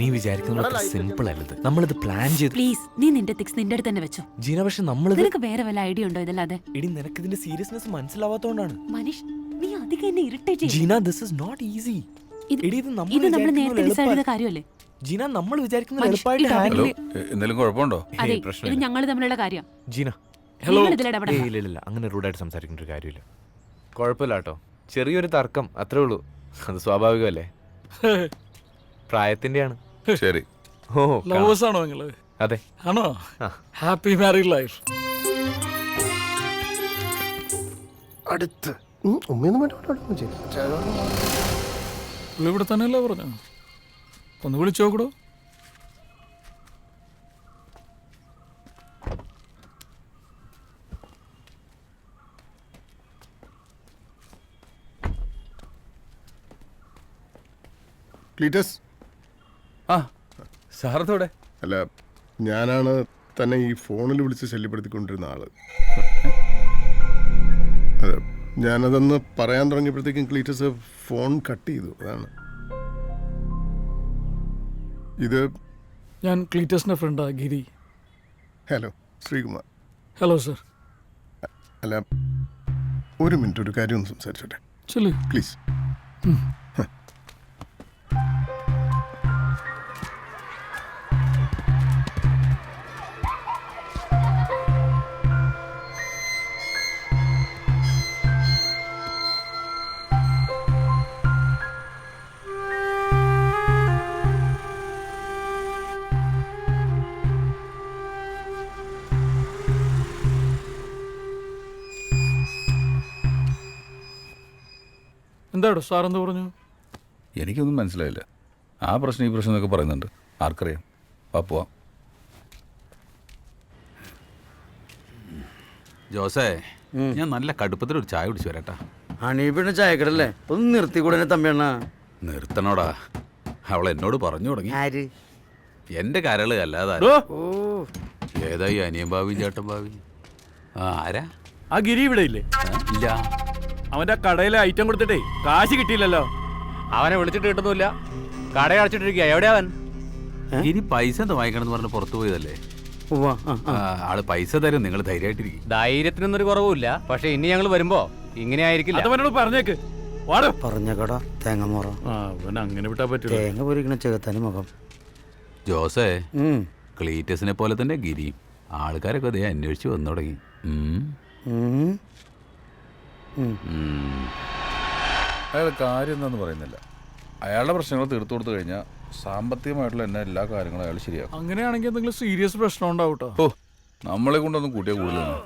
നീ വിചാരിക്കുന്ന സിമ്പിൾ അല്ലത്. നമ്മളിത് പ്ലാൻ ചെയ്ത്. പ്ലീസ് നീ നിന്റെ തിക്സ് നിന്റെ അടുത്ത് തന്നെ വെച്ചോ. ജീന, പക്ഷെ നമ്മളിത് നിനക്ക് വേറെ വല്ല ഐഡിയ ഉണ്ടോ ഇതല്ലാതെ? എടി, നിനക്ക് ഇതിന്റെ സീരിയസ്നെസ് മനസ്സിലാവാത്തോണ്ടാണ്. മനീഷ്, നീ അധികം എന്നെ ഇറിറ്റേറ്റ് ചെയ്യ്. Jeena, this is not easy. ഇത് നമ്മൾ നേരത്തെ ഡിസൈഡ് ചെയ്ത കാര്യമല്ലേ? ജീന, നമ്മൾ വിചാരിക്കുന്ന മനീഷ്, എളുപ്പമായിട്ട് ഈ ഹാൻഡിൽ എന്തെങ്കിലും കുഴപ്പമുണ്ടോ? അതെ, ഇത് ഞങ്ങൾ തമ്മിലുള്ള കാര്യം. ജീന, നിങ്ങൾ ഇതിൽ ഇടപെടണ്ട. ഇല്ല, അങ്ങനെ റൂഡായിട്ട് സംസാരിക്കേണ്ട ഒരു കാര്യമില്ല. കുഴപ്പമില്ല കേട്ടോ, ചെറിയൊരു തർക്കം അത്രേ ഉള്ളൂ. അത് സ്വാഭാവികമല്ലേ, പ്രായത്തിന്റെയാണ്. ശരി. ഓ, ലവേഴ്സ് ആണോ നിങ്ങള്? അതെ. ആണോ? Happy married life. അടുത്ത് ഉമ്മയൊന്നും പുള്ളി ഇവിടെ തന്നെയല്ലേ പറഞ്ഞു? ഒന്ന് വിളിച്ചു നോക്കടോ. ക്ലീറ്റസ്. ആ, സാറത്തോടെ? അല്ല, ഞാനാണ് തന്നെ ഈ ഫോണിൽ വിളിച്ച് ശല്യപ്പെടുത്തിക്കൊണ്ടിരുന്ന ആള്. അതെ, ഞാനതൊന്ന് പറയാൻ തുടങ്ങിയപ്പോഴത്തേക്കും ക്ലീറ്റസ് ഫോൺ കട്ട് ചെയ്തു. അതാണ്. ഇത് ഞാൻ ക്ലീറ്റസിന്റെ ഫ്രണ്ടാ, Giri. Hello, Sreekumar. Hello sir. അല്ല, ഒരു മിനിറ്റ്, ഒരു കാര്യം ഒന്ന് സംസാരിച്ചോട്ടെ ചെല്ലു പ്ലീസ്. എന്താടോ സാർ എന്ത് പറഞ്ഞു? എനിക്കൊന്നും മനസ്സിലായില്ല. ആ പ്രശ്നം ഈ പ്രശ്നം എന്നൊക്കെ പറയുന്നുണ്ട്. ആർക്കറിയാം? പോവാം. ജോസേ, ഞാൻ നല്ല കടുപ്പത്തിൽ ഒരു ചായ കുടിച്ചു വരട്ടാ. ഹണീപ്പിന്റെ ചായക്കടല്ലേ, ഒന്ന് നിർത്തിക്കൂടെ തമ്മിയണ്ണ? നിർത്തണോടാ, അവൾ എന്നോട് പറഞ്ഞു തുടങ്ങി. ആര്? എന്റെ കരള് അല്ലാതെ ഓ, ഏതായി അനിയൻ ഭാവി ചേട്ടൻ ഭാവി? ആരാ? ആ ഗിരി ഇവിടെ ഇല്ലേ? ഇല്ല. അവന്റെ കടയിലെ ഐറ്റം കൊടുത്തിട്ടേ കാശ് കിട്ടിയില്ലല്ലോ. അവനെ വിളിച്ചിട്ട് കിട്ടുന്നില്ല, കട അടച്ചിട്ടിരിക്കുക. എവിടെയാ അവൻ? ഇനി പൈസ എന്താ വാങ്ങിക്കണമെന്ന് പറഞ്ഞ് പുറത്തു പോയതല്ലേ. ആള് പൈസ തരും, നിങ്ങൾ ധൈര്യമായിട്ടിരിക്കും. ധൈര്യത്തിനൊന്നൊരു കുറവുമില്ല, പക്ഷെ ഇനി ഞങ്ങൾ വരുമ്പോ ഇങ്ങനെ ആയിരിക്കില്ല. അതവനോട് പറഞ്ഞേക്ക്. പറഞ്ഞ കട തേങ്ങ മോറ. അവൻ അങ്ങനെ വിട്ടാ പറ്റില്ല. തേങ്ങ പൊരിക്കണ ചെകുത്താനും മുഖം. ജോസേ, ക്ലീറ്റസിനെ പോലെ തന്നെ ഗിരിയും ആൾക്കാരൊക്കെ അതേ അന്വേഷിച്ച് വന്നു തുടങ്ങി. അയാൾ കാര്യം എന്താന്ന് പറയുന്നില്ല. അയാളുടെ പ്രശ്നങ്ങൾ തീർത്തു കൊടുത്തു കഴിഞ്ഞാൽ സാമ്പത്തികമായിട്ടുള്ള എല്ലാ കാര്യങ്ങളും അയാൾ ശരിയാക്കും. അങ്ങനെയാണെങ്കിൽ എന്തെങ്കിലും സീരിയസ് പ്രശ്നം ഉണ്ടാവട്ടോ. ഓ, നമ്മളെ കൊണ്ടൊന്നും കൂട്ടിയാൽ കൂടുതലാണ്.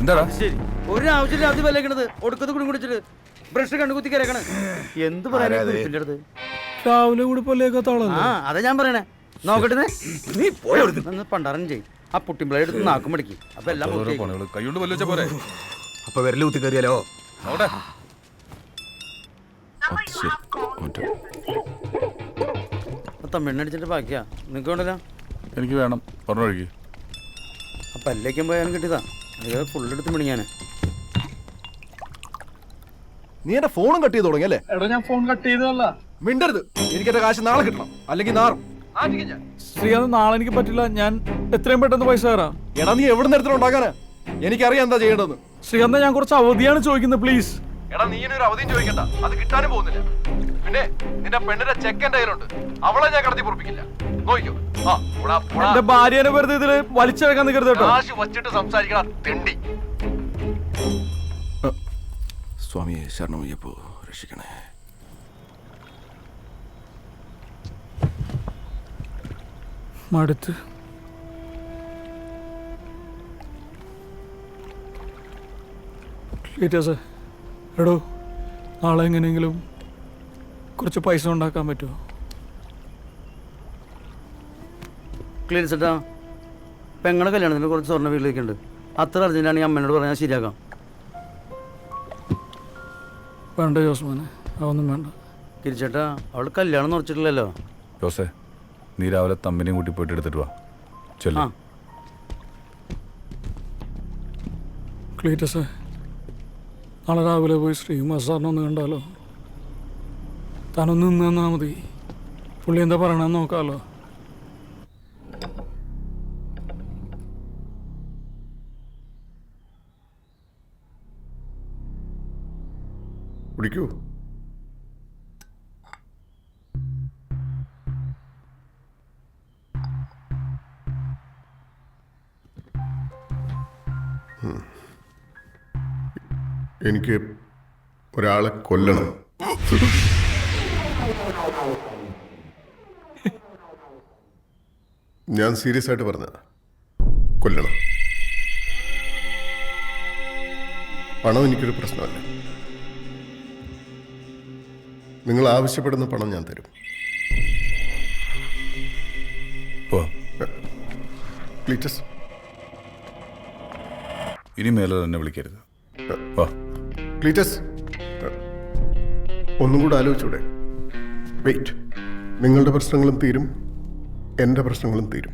എന്താടാ ഒരാവശ്യമില്ല അത് വിലക്കണത്. ഒടുക്കത്ത് കുടി കുടിച്ചിട്ട് ബ്രഷ് കണ്ടുകുത്തി കരക്കണ. എന്ത് പറയാ? രാവിലെ കൂടി പല്ലേക്കാത്ത ആളല്ലേ? ആ, അതാ ഞാൻ പറയണേ. നോക്കട്ടെ, നീ പോയി പണ്ടാറൻ ചെയ്യും. ആ പുട്ടിമ്പിള എടുത്ത് നാക്കും മടിക്കും. അപ്പൊ എല്ലാം പണികൾ കൈകൊണ്ട് വല്ല വെച്ചാ പോരെ. അപ്പൊ വിരല് കുത്തി കയറിയാലോ? അവിടെ തമ്മിണ്ണടിച്ചിട്ട് ബാക്കിയാ നിനക്ക് വേണ്ടല്ലോ. എനിക്ക് വേണം, പറഞ്ഞൊഴുകി. അപ്പൊ എല്ലേക്കും പോയാലും കിട്ടിയതാ. അത് ഫുള്ളെടുത്ത് മിണിങ്ങാനെ. നീ എന്റെ ഫോണും കട്ട് ചെയ്ത് തുടങ്ങി അല്ലേ? എടാ, ഞാൻ ഫോൺ കട്ട് ചെയ്തതല്ല. മിണ്ടരുത്. എനിക്ക് എന്റെ കാശ് നാളെ കിട്ടണം, അല്ലെങ്കിൽ നാറും. ശ്രീകാന്ത്, നാളെ എനിക്ക് പറ്റില്ല. ഞാൻ എത്രയും പെട്ടെന്ന് പൈസ തരാം. എടാ, നീ എവിടെ നേരത്തിന് ഉണ്ടാക്കാനാ? എനിക്കറിയാം എന്താ ചെയ്യേണ്ടതെന്ന്. ശ്രീകാന്ത്, ഞാൻ കുറച്ച് അവധിയാണ് ചോദിക്കുന്നത്, പ്ലീസ്. എടാ, നീ ഒരു അവധിയും ചോദിക്കണ്ട, അത് കിട്ടാനും പോകുന്നില്ല. പിന്നെ നിന്റെ പെണ്ണിന്റെ ചെക്ക് എന്റെ കയ്യിലുണ്ട്, അവളെ ഞാൻ കടത്തി പൊറപ്പിക്കില്ല. നോക്കിക്കോ. എന്റെ ഭാര്യനെ വെറുതെ ഇതില് വലിച്ചെടുക്കാൻ നിൽക്കരുത് കേട്ടോ. കാശ് വച്ചിട്ട് സംസാരിക്കണം, തെണ്ടി. സ്വാമിയെ ശരണമയ്യപ്പോ, രക്ഷിക്കണേ. മടുത്ത്. എടോ, നാളെ എങ്ങനെയെങ്കിലും കുറച്ച് പൈസ ഉണ്ടാക്കാൻ പറ്റുമോ? ക്ലിയർ സെറ്റാ. പെങ്ങളുടെ കല്യാണത്തിന് കുറച്ച് സ്വർണ്ണ വീട്ടിലേക്കുണ്ട്. അത്ര അർജന്റാണെങ്കിൽ അമ്മേനോട് പറഞ്ഞാൽ ശരിയാക്കാം. വേണ്ട ജോസ്മാനെ, അതൊന്നും വേണ്ട. തിരിച്ചേട്ടാ, അവൾ കല്യാണം ഉറച്ചിട്ടില്ലല്ലോ. ജോസേ, നീ രാവിലെ തമ്മിനെയും കൂട്ടി പോയിട്ട് എടുത്തിട്ട് വാ. ചെല്ലു. ക്ലീറ്റസേ, നാളെ രാവിലെ പോയി ശ്രീനിവാസ് സാറിനെ ഒന്ന് കണ്ടാലോ? താനൊന്ന് നിന്ന് തന്നാൽ മതി. പുള്ളി എന്താ പറയണമെന്ന് നോക്കാമല്ലോ. കുടിക്കൂ. എനിക്ക് ഒരാളെ കൊല്ലണം. ഞാൻ സീരിയസ് ആയിട്ട് പറഞ്ഞതാ. കൊല്ലണം. പണം എനിക്കൊരു പ്രശ്നമല്ല. നിങ്ങൾ ആവശ്യപ്പെടുന്ന പണം ഞാൻ തരും. ക്ലീറ്റസ്, ഇനി മേലെ തന്നെ വിളിക്കരുത്. ക്ലീറ്റസ്, ഒന്നും കൂടെ ആലോചിച്ചൂടെ? വെയിറ്റ്. നിങ്ങളുടെ പ്രശ്നങ്ങളും തീരും, എൻ്റെ പ്രശ്നങ്ങളും തീരും.